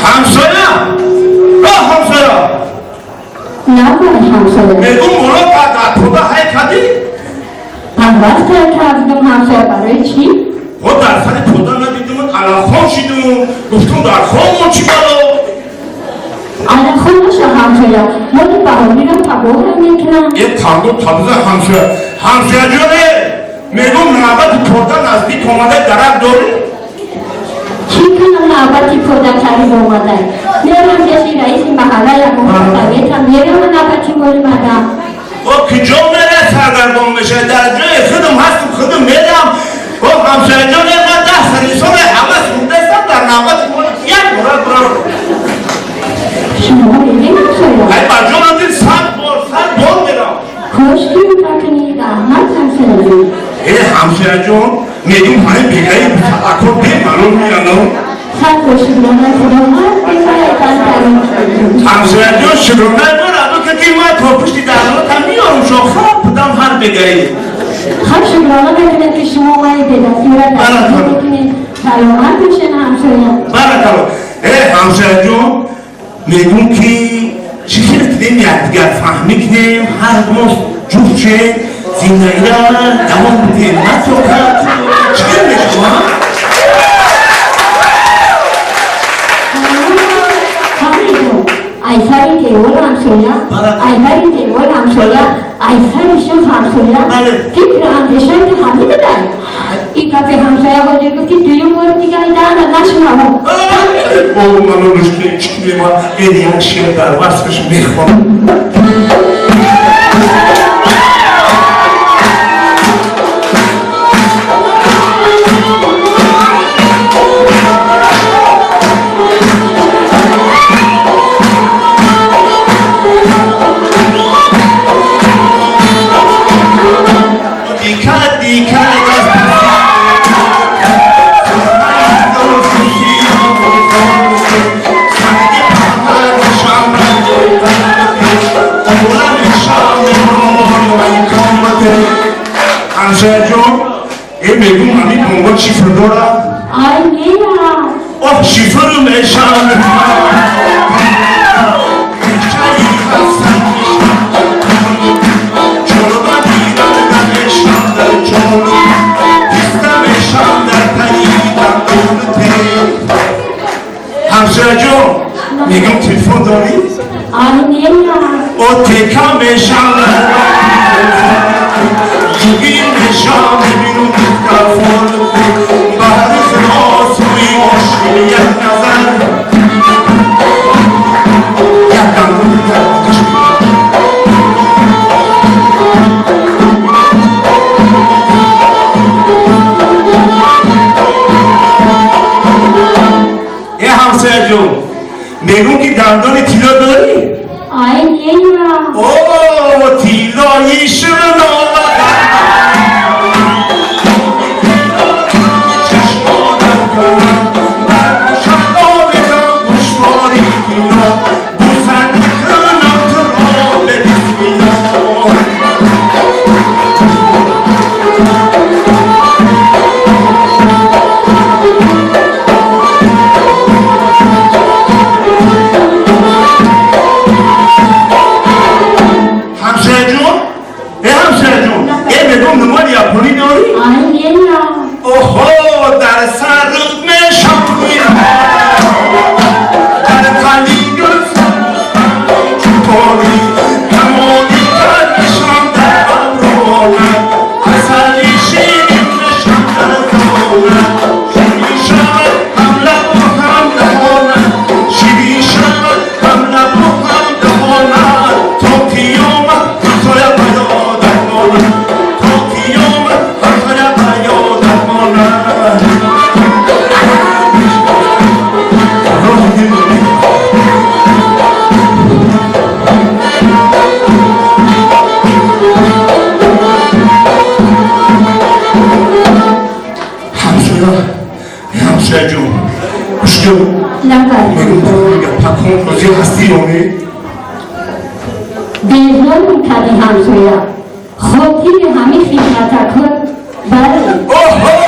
همسایه همسایه نباید همسایه میگم مولا در خدا های کدی اول کردم همسایه برای چی؟ خود در سر خدا ندیدم علاقه شدیم گفتم در خواهم چی بالا علاقه نشه همسایه ما دو بهاری رو تباه میکنم یک تنگو تبزه همسایه جونه میگم نوبت خدا نزدیک اومده درک داری چی کنم نوبتی پدر قریب اومده میرم کسی رئیس محله یا محتویتم میرم نوبتی اومدم و کجا میره سرگرم میشه در جای خودم هستم خودم میرم و همسایه جان من 10 سالی سال حوض خوندستم در نوبت یک مرد برام شما میگیم همسایه ای برجان هم 100 بار میرم کشکی بکنید احمد همسایه ای همسایه جان میگم همه بگهی اکر بی معلوم میرنم خط باشید نمه خدا هر بگه تن همسایه جان شروع نمیرم که من تا پشتی درمات هم میارم شو خواب بودم هر بگهی خب شکرانه بکنید که شما مایی به دستیره دستیره بکنید سلامت بشین همسایه برکلا ای همسایه جان میگم که چیزی کنیم یکدیگر فهمی کنیم هر دوست جفت شه زندگی را دوام بدیم نه تو کرد چیه میشه ما؟ ایساری دیول همسایه ایساری دیول همسایه ایساری شف همسایه فکر اندشن که همه بدن این کافی همسایه ها دیگه که دوی مورد دیگه ایدن نشما هم او منو رشته چی ما این یک شیر در وصفش میخوام همسایه جان این میگم همین دنبال شیفر دارم آی میرم اوه شیفر رو میشم همسایه جان میگم تلفن داری؟ آی میرم او تکا میشم جوگی میشم ببینم تلفن بهر خلاص روی مشکل یک نظر یک دنگو همسایه جون میگم که دندان تیلا داری؟ آی میرم اوه تیلایی شما بیزار میکنی همسایه خودی همه خیلی خطر کن برای